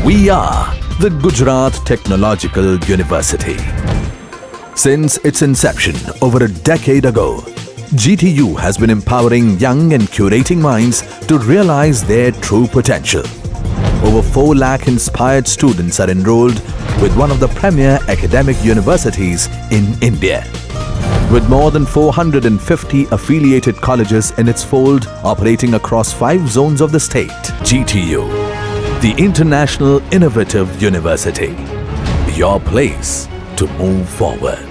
We are the Gujarat Technological University. Since its inception over a decade ago, GTU has been empowering young and curating minds to realize their true potential. Over 4 lakh inspired students are enrolled with one of the premier academic universities in India. With more than 450 affiliated colleges in its fold operating across 5 zones of the state, GTU, the International Innovative University, your place to move forward.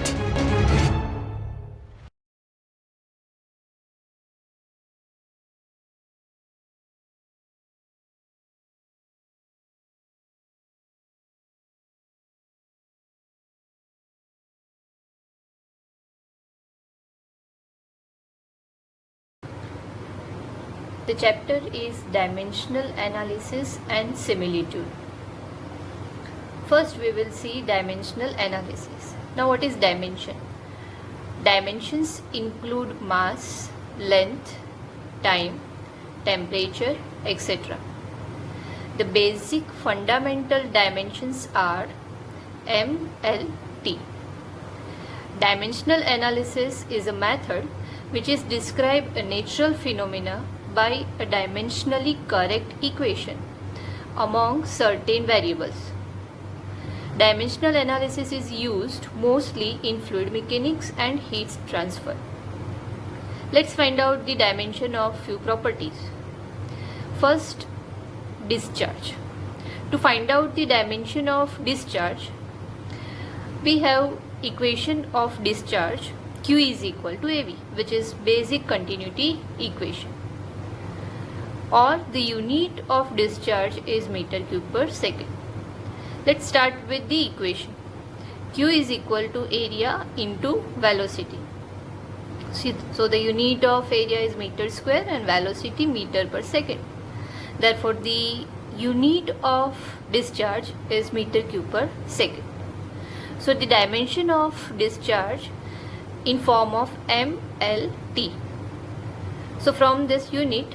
The chapter is Dimensional Analysis and Similitude. First we will see dimensional analysis. Now what is dimension? Dimensions include mass, length, time, temperature, etc. The basic fundamental dimensions are M, L, T. Dimensional analysis is a method which is describe a natural phenomena by a dimensionally correct equation among certain variables. Dimensional analysis is used mostly in fluid mechanics and heat transfer. Let's find out the dimension of few properties. First, discharge. To find out the dimension of discharge, we have equation of discharge Q is equal to AV, which is basic continuity equation. Or the unit of discharge is meter cube per second. Let's start with the equation. Q is equal to area into velocity. So the unit of area is meter square and velocity meter per second. Therefore the unit of discharge is meter cube per second. So the dimension of discharge in form of MLT. So from this unit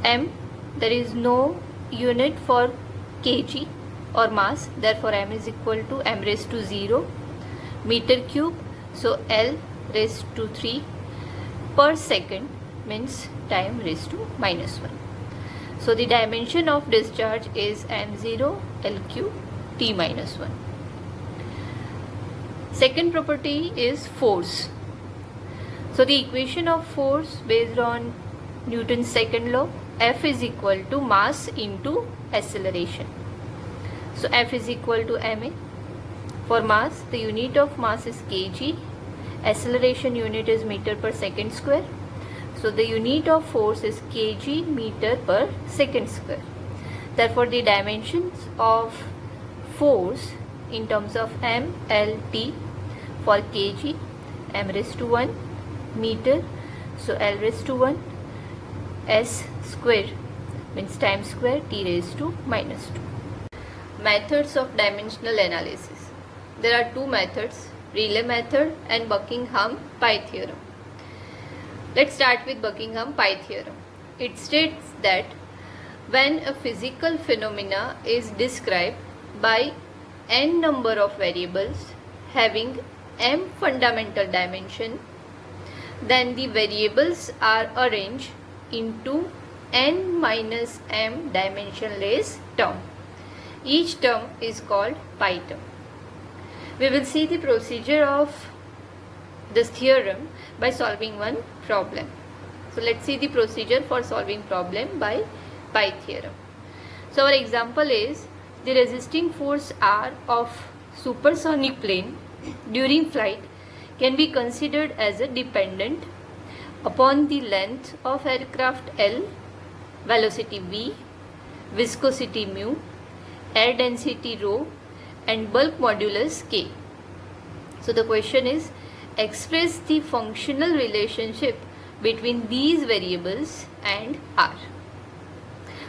M, there is no unit for kg or mass, therefore M is equal to M raised to 0 meter cube, so L raised to 3 per second means time raised to minus 1. So the dimension of discharge is M0 LQ T minus 1. Second property is force. So the equation of force based on Newton's second law, F is equal to mass into acceleration. So F is equal to ma. For mass, the unit of mass is kg, acceleration unit is meter per second square. So the unit of force is kg meter per second square. Therefore the dimensions of force in terms of m, l, t for kg, m raised to 1 meter, so l raised to 1, s square means time square, t raised to minus 2. Methods of dimensional analysis. There are 2 methods, Relay method and Buckingham pi theorem. Let's start with Buckingham pi theorem. It states that when a physical phenomena is described by n number of variables having m fundamental dimension, then the variables are arranged into n minus m dimensionless term. Each term is called pi term. We will see the procedure of this theorem by solving one problem. So let's see the procedure for solving problem by pi theorem. So our example is the resisting force R of supersonic plane during flight can be considered as a dependent upon the length of aircraft L, velocity v, viscosity mu, air density rho and bulk modulus k. So the question is, express the functional relationship between these variables and R.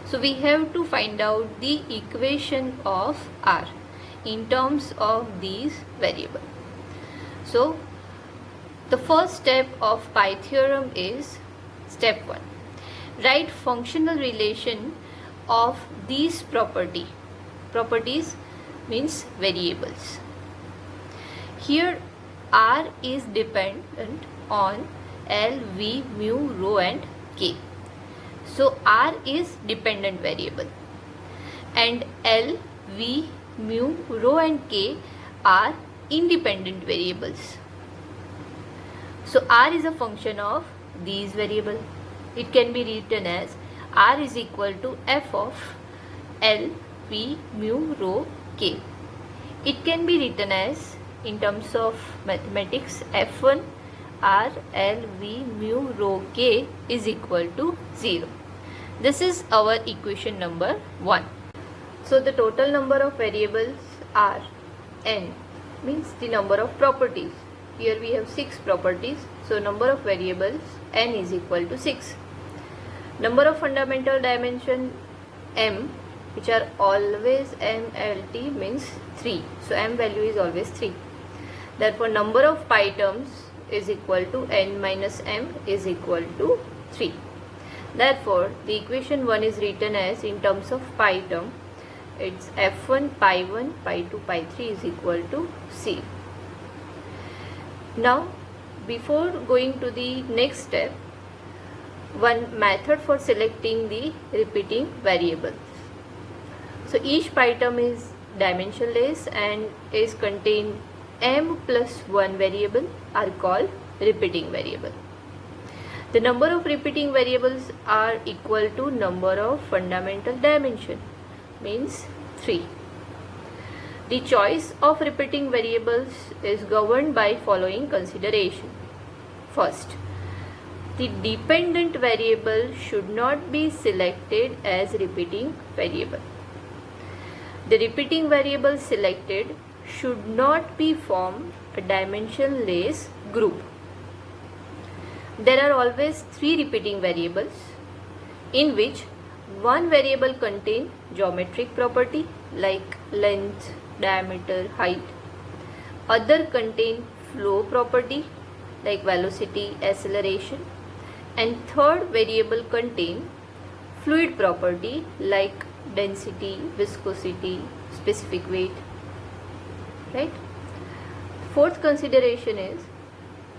So we have to find out the equation of R in terms of these variables. So the first step of pi theorem is step 1. Write functional relation of these property properties means variables. Here R is dependent on L, V, mu, rho and K. So R is dependent variable and L, V, mu, rho and K are independent variables. So R is a function of these variables. It can be written as R is equal to f of L, V, mu, rho, K. It can be written as, in terms of mathematics, F1 R, L, V, mu, rho, K is equal to 0. This is our equation number 1. So the total number of variables are n, means the number of properties. Here we have 6 properties. So number of variables n is equal to 6. Number of fundamental dimension m, which are always MLT, means 3. So m value is always 3. Therefore number of pi terms is equal to n minus m is equal to 3. Therefore the equation 1 is written as, in terms of pi term, it's f1 pi 1 pi 2 pi 3 is equal to c. Now before going to the next step, one method for selecting the repeating variables. So each pi term is dimensionless and is contained m plus 1 variable are called repeating variable. The number of repeating variables are equal to number of fundamental dimension, means 3. The choice of repeating variables is governed by following consideration. First, the dependent variable should not be selected as repeating variable. The repeating variable selected should not be formed a dimensionless group. There are always 3 repeating variables, in which one variable contains geometric property like length, diameter, height. Other contain flow property like velocity, acceleration. And third variable contain fluid property like density, viscosity, specific weight. Right? Fourth consideration is,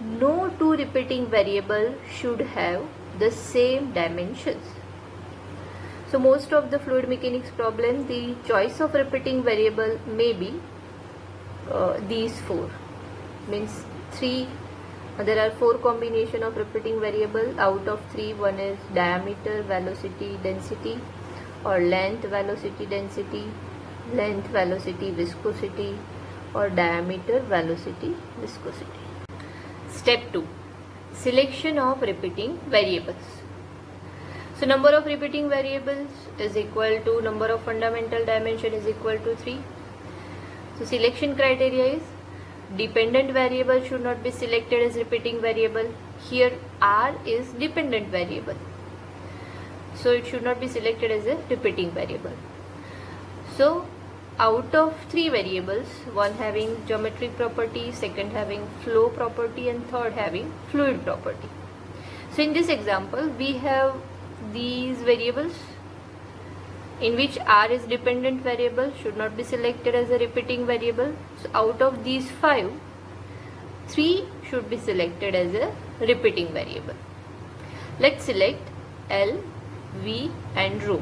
no 2 repeating variables should have the same dimensions. So most of the fluid mechanics problem, the choice of repeating variable may be these 4, means 3. There are 4 combination of repeating variable. Out of 3, one is diameter, velocity, density, or length, velocity, density, length, velocity, viscosity, or diameter, velocity, viscosity. Step 2. Selection of repeating variables. So number of repeating variables is equal to number of fundamental dimension is equal to 3. So selection criteria is, dependent variable should not be selected as repeating variable. Here R is dependent variable, so it should not be selected as a repeating variable. So out of 3 variables, one having geometric property, second having flow property, and third having fluid property. So in this example we have these variables, in which R is dependent variable, should not be selected as a repeating variable. So out of these 5, 3 should be selected as a repeating variable. Let's select L, V and rho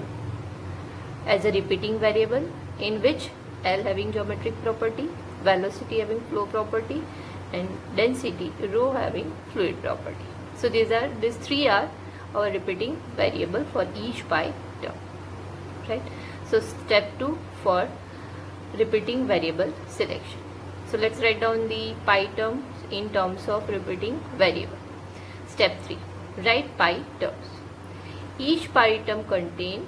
as a repeating variable, in which L having geometric property, velocity having flow property, and density, rho having fluid property. So these 3 are our repeating variable for each pi term. Right? So step 2 for repeating variable selection. So let's write down the pi terms in terms of repeating variable. Step 3. Write pi terms. Each pi term contain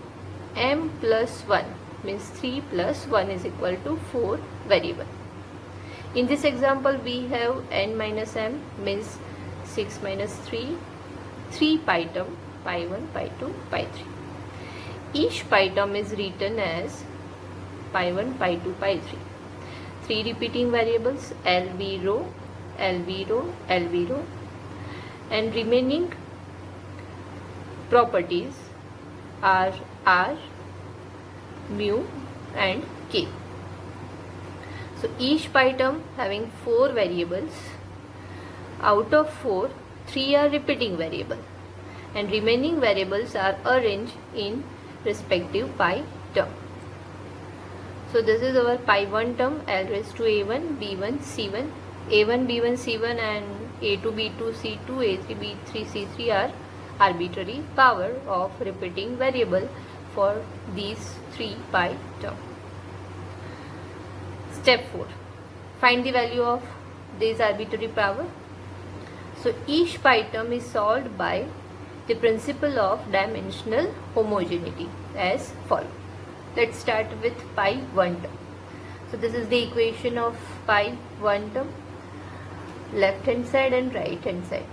m plus 1, means 3 plus 1 is equal to 4 variable. In this example we have n minus m, means 6 minus 3, 3 pi term, pi 1, pi 2, pi 3. Each pi term is written as pi 1, pi 2, pi 3. 3 repeating variables, LV rho, LV rho, LV rho, and remaining properties are R, mu, and k. So each pi term having 4 variables. Out of 4, 3 are repeating variable and remaining variables are arranged in respective pi term. So this is our pi 1 term, L raised to a1, b1, c1, a1, b1, c1 and a2, b2, c2, a3, b3, c3 are arbitrary power of repeating variable for these 3 pi term. Step 4. Find the value of this arbitrary power. So each pi term is solved by the principle of dimensional homogeneity as follows. Let's start with pi 1 term. So this is the equation of pi 1 term, left hand side and right hand side.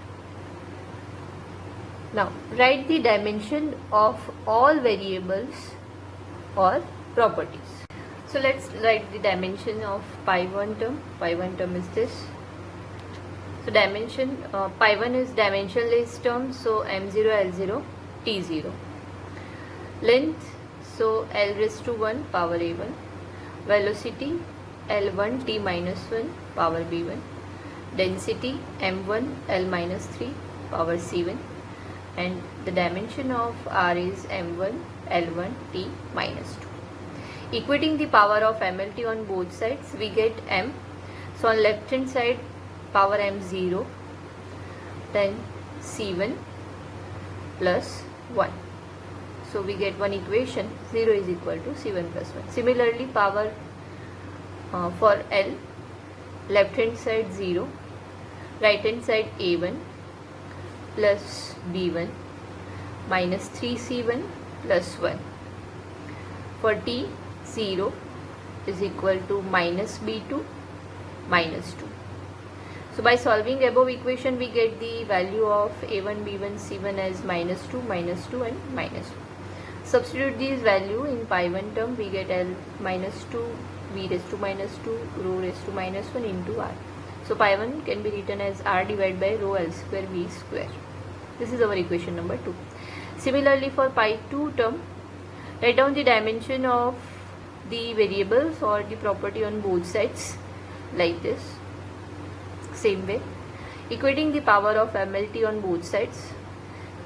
Now write the dimension of all variables or properties. So let's write the dimension of pi 1 term. Pi 1 term is this. So dimension, pi 1 is dimensionless term, so m0, l0, t0. Length, so L raised to 1 power a1. Velocity, L1 t minus 1 power b1. Density, m1 l minus 3 power c1. And the dimension of r is m1 l1 t minus 2. Equating the power of MLT on both sides, we get m. So on left hand side, power m0, then c1 plus 1. So we get one equation, 0 is equal to c1 plus 1. Similarly, power for L, left hand side 0, right hand side a1 plus b1 minus 3c1 plus 1. For t, 0 is equal to minus b2 minus 2. So by solving above equation, we get the value of a1, b1, c1 as minus 2 and minus 1. Substitute these value in pi 1 term, we get L minus 2, v raised to minus 2, rho raised to minus 1 into r. So pi 1 can be written as r divided by rho L square v square. This is our equation number 2. Similarly for pi 2 term, write down the dimension of the variables or the property on both sides like this. Same way, equating the power of MLT on both sides,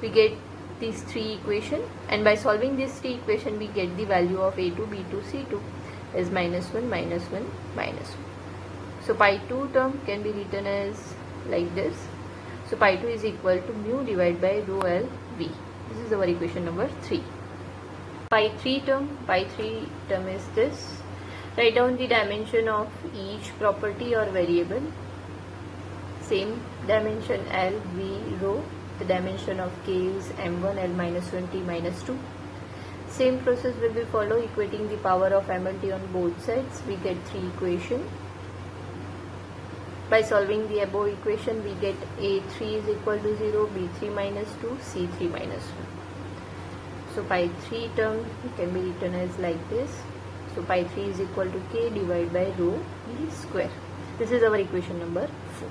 we get these 3 equations, and by solving these 3 equations, we get the value of a2, b2, c2 as minus 1, minus 1, minus 1. So pi 2 term can be written as like this. So pi 2 is equal to mu divided by rho L v. This is our equation number 3. Pi 3 term is this. Write down the dimension of each property or variable. Same dimension L, v, rho. The dimension of k is m1 l minus 1 t minus 2. Same process will be followed, equating the power of MLT on both sides. We get 3 equations. By solving the above equation, we get a3 is equal to 0, b3 minus 2, c3 minus 1. So pi 3 term can be written as like this. So pi 3 is equal to k divided by rho v square. This is our equation number 4.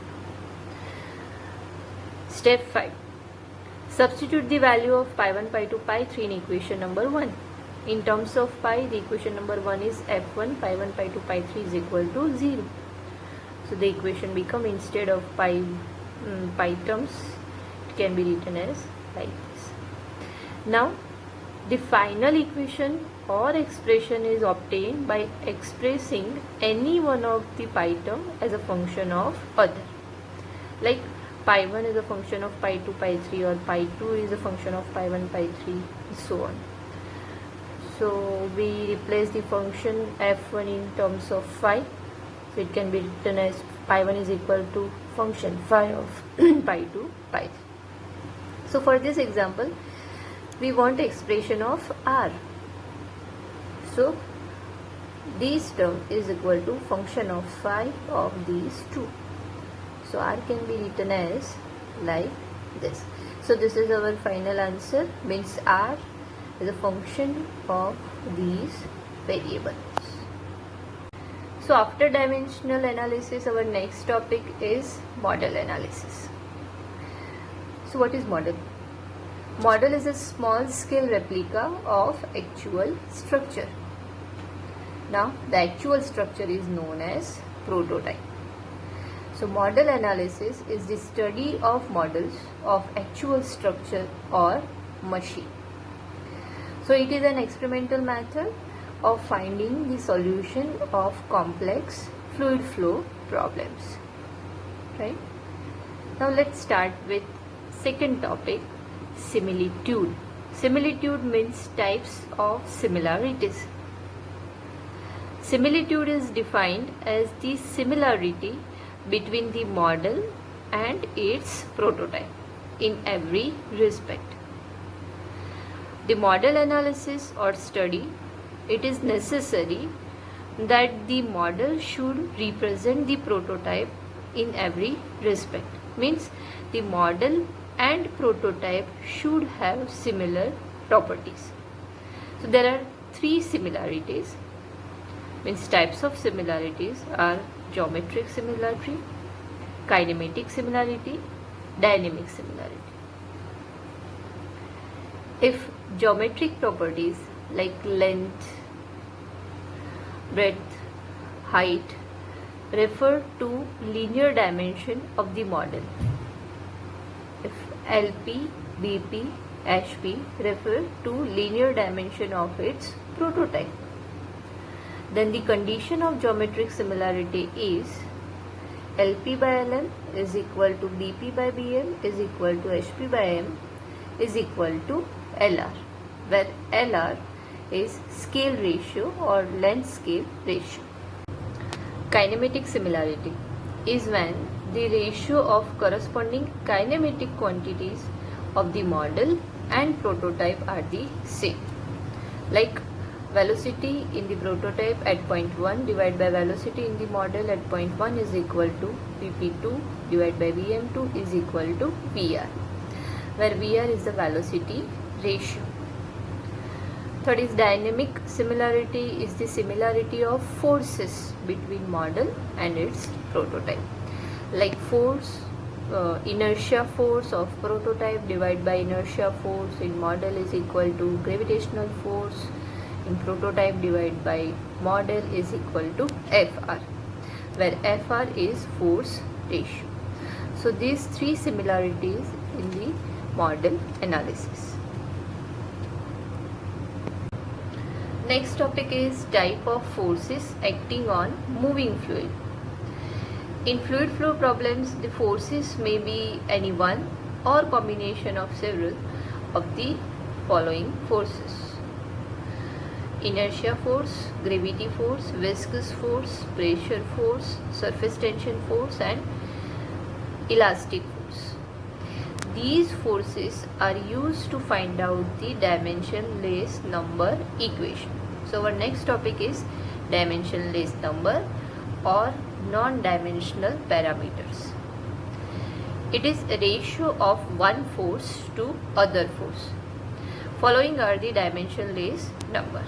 Step 5. Substitute the value of pi 1, pi 2, pi 3 in equation number 1. In terms of pi, the equation number 1 is f1, pi 1, pi 2, pi 3 is equal to 0. So the equation become, instead of pi terms, it can be written as like this. Now, the final equation or expression is obtained by expressing any one of the pi term as a function of other. Like pi 1 is a function of pi 2, pi 3, or pi 2 is a function of pi 1, pi 3, and so on. So we replace the function f1 in terms of phi. So it can be written as pi 1 is equal to function phi of pi 2, pi 3. So for this example, we want expression of r. So this term is equal to function of phi of these two. So r can be written as like this. So this is our final answer, means r is a function of these variables. So after dimensional analysis, our next topic is model analysis. So what is model? Model is a small scale replica of actual structure. Now the actual structure is known as prototype. So model analysis is the study of models of actual structure or machine. So it is an experimental method of finding the solution of complex fluid flow problems. Right? Now let's start with second topic, similitude. Similitude means types of similarities. Similitude is defined as the similarity between the model and its prototype in every respect. The model analysis or study, it is necessary that the model should represent the prototype in every respect. Means the model and prototype should have similar properties. So there are three similarities. Means types of similarities are geometric similarity, kinematic similarity, dynamic similarity. If geometric properties like length, breadth, height refer to linear dimension of the model. If LP, BP, HP refer to linear dimension of its prototype, then the condition of geometric similarity is LP by LM is equal to BP by BM is equal to HP by M is equal to LR, where LR is scale ratio or length scale ratio. Kinematic similarity is when the ratio of corresponding kinematic quantities of the model and prototype are the same. Like velocity in the prototype at point 1 divided by velocity in the model at point 1 is equal to Vp2 divided by Vm2 is equal to Vr, where Vr is the velocity ratio. Third is dynamic similarity is the similarity of forces between model and its prototype. Like force, inertia force of prototype divided by inertia force in model is equal to gravitational force in prototype divided by model is equal to Fr, where Fr is force ratio. So these three similarities in the model analysis. Next topic is type of forces acting on moving fluid. In fluid flow problems, the forces may be any one or combination of several of the following forces: inertia force, gravity force, viscous force, pressure force, surface tension force and elastic force. These forces are used to find out the dimensionless number equation. So our next topic is dimensionless number or non-dimensional parameters. It is a ratio of one force to other force. Following are the dimensionless number: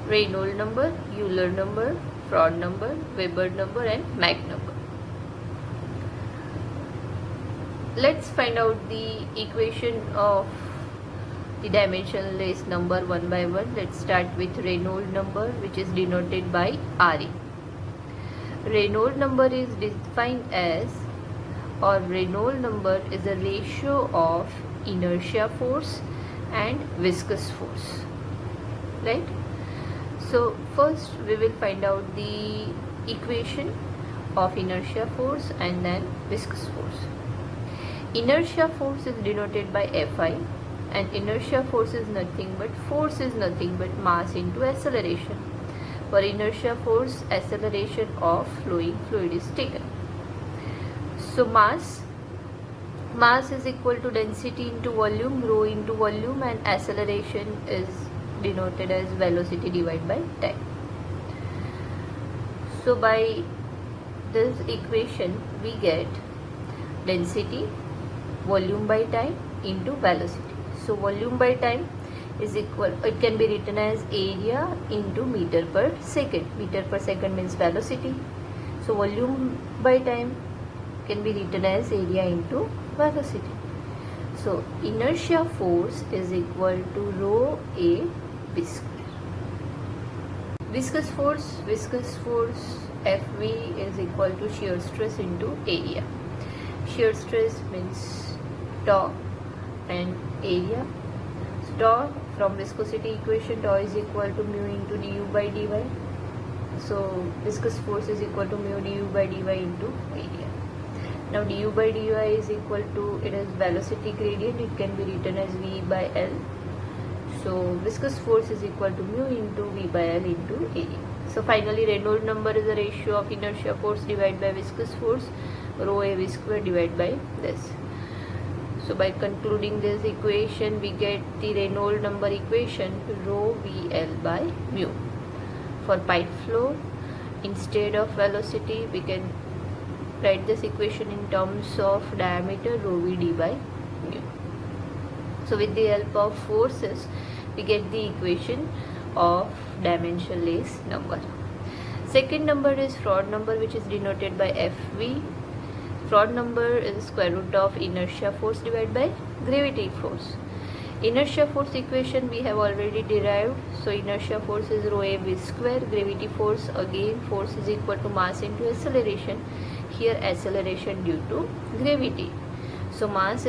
Reynolds number, Euler number, Froude number, Weber number and Mach number. Let's find out the equation of the dimensionless number one by one. Let's start with Reynolds number, which is denoted by Re. Reynolds number is defined as, or Reynolds number is a ratio of inertia force and viscous force, right? So first we will find out the equation of inertia force and then viscous force. Inertia force is denoted by Fi, and inertia force is nothing but mass into acceleration. For inertia force, acceleration of flowing fluid is taken. So mass is equal to density into volume, rho into volume, and acceleration is denoted as velocity divided by time. So by this equation we get density volume by time into velocity. So volume by time is equal, it can be written as area into meter per second. Meter per second means velocity. So volume by time can be written as area into velocity. So inertia force is equal to rho A V square. Viscous force Fv is equal to shear stress into area. Shear stress means tau and area. So tau, from viscosity equation, tau is equal to mu into du by dy. So viscous force is equal to mu du by dy into area. Now du by dy is equal to, it is velocity gradient, it can be written as v by L. So viscous force is equal to mu into v by L into area. So finally Reynolds number is a ratio of inertia force divided by viscous force, rho a v square divided by this. So by concluding this equation, we get the Reynolds number equation, rho VL by mu. For pipe flow, instead of velocity, we can write this equation in terms of diameter, rho V d by mu. So with the help of forces, we get the equation of dimensionless number. Second number is Froude number, which is denoted by Fv. Froude number is square root of inertia force divided by gravity force. Inertia force equation we have already derived. So inertia force is rho a v square. Gravity force, again force is equal to mass into acceleration. Here acceleration due to gravity. So mass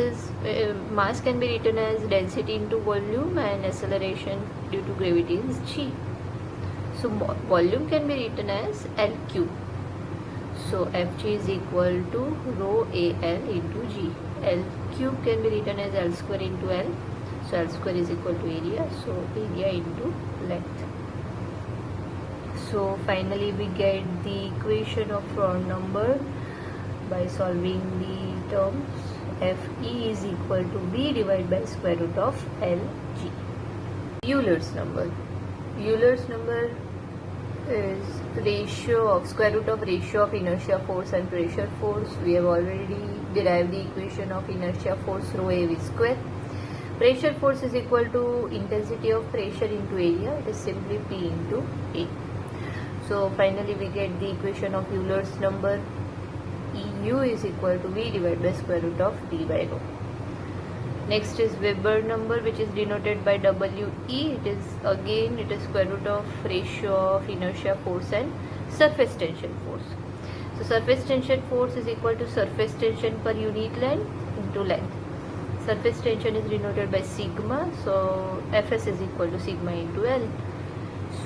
can be written as density into volume, and acceleration due to gravity is g. So volume can be written as L cube. So Fg is equal to rho Al into g. L cube can be written as L square into L. So L square is equal to area. So area into length. So finally we get the equation of Froude number by solving the terms. Fe is equal to V divided by square root of Lg. Euler's number. Euler's number is ratio of square root of ratio of inertia force and pressure force. We have already derived the equation of inertia force rho a v square. Pressure force is equal to intensity of pressure into area. It is simply P into A. So finally we get the equation of Euler's number. EU is equal to V divided by square root of D by rho. Next is Weber number, which is denoted by WE. It is square root of ratio of inertia force and surface tension force. So surface tension force is equal to surface tension per unit length into length. Surface tension is denoted by sigma. So Fs is equal to sigma into L.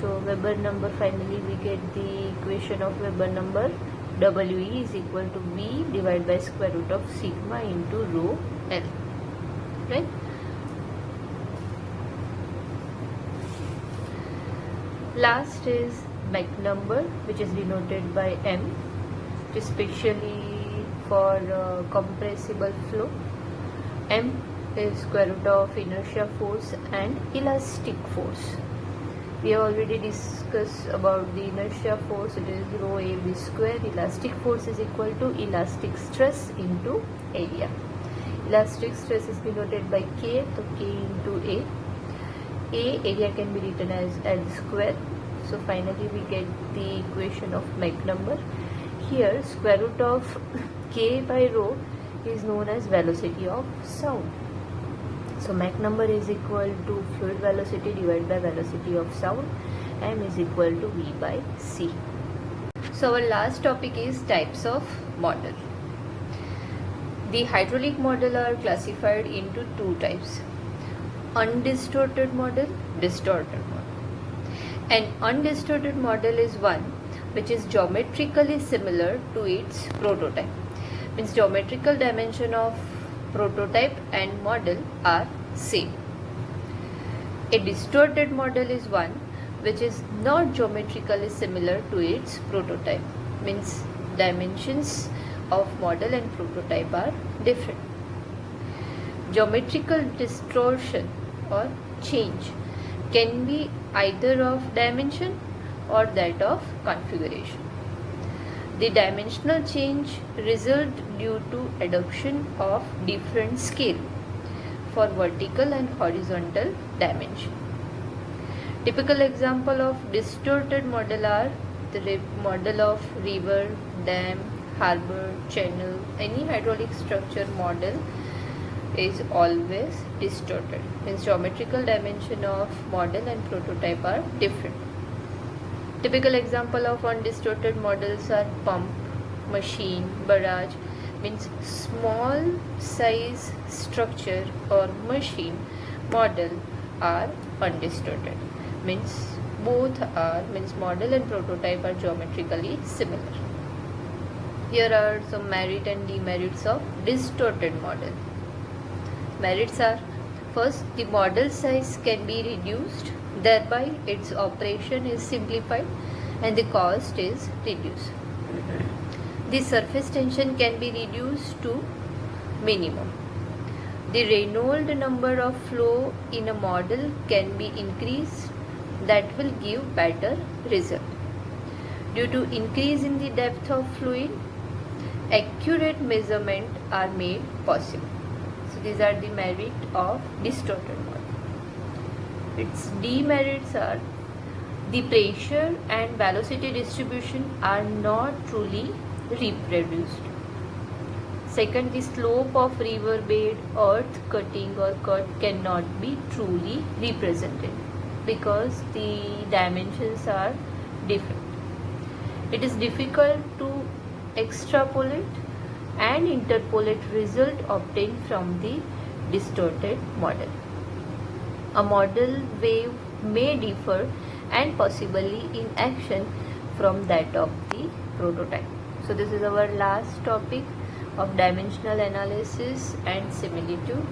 So Weber number, finally we get the equation of Weber number. WE is equal to V divided by square root of sigma into rho L. Right? Last is Mach number, which is denoted by M, especially for compressible flow. M is square root of inertia force and elastic force. We have already discussed about the inertia force. It is rho a v square. Elastic force is equal to elastic stress into area. Elastic stress is denoted by K, so K into A. Area can be written as L square. So finally we get the equation of Mach number. Here square root of K by rho is known as velocity of sound. So Mach number is equal to fluid velocity divided by velocity of sound. M is equal to V by C. So our last topic is types of model. The hydraulic model are classified into two types: undistorted model, distorted model. An undistorted model is one which is geometrically similar to its prototype. Means geometrical dimension of prototype and model are same. A distorted model is one which is not geometrically similar to its prototype. Means dimensions of model and prototype are different. Geometrical distortion or change can be either of dimension or that of configuration. The dimensional change result due to adoption of different scale for vertical and horizontal dimension. Typical example of distorted model are the model of river, dam, harbor, channel. Any hydraulic structure model is always distorted. Means geometrical dimension of model and prototype are different. Typical example of undistorted models are pump, machine, barrage, means small size structure or machine model are undistorted, means both are, means model and prototype are geometrically similar. Here are some merit and demerits of distorted model. Merits are: first, the model size can be reduced, thereby its operation is simplified and the cost is reduced. The surface tension can be reduced to minimum. The Reynolds number of flow in a model can be increased, that will give better result. Due to increase in the depth of fluid, accurate measurement are made possible. So these are the merit of distorted model. Its demerits are: the pressure and velocity distribution are not truly reproduced. Second, the slope of river bed, earth cutting or cut cannot be truly represented because the dimensions are different. It is difficult to extrapolate and interpolate result obtained from the distorted model. A model wave may differ and possibly in action from that of the prototype. So this is our last topic of dimensional analysis and similitude.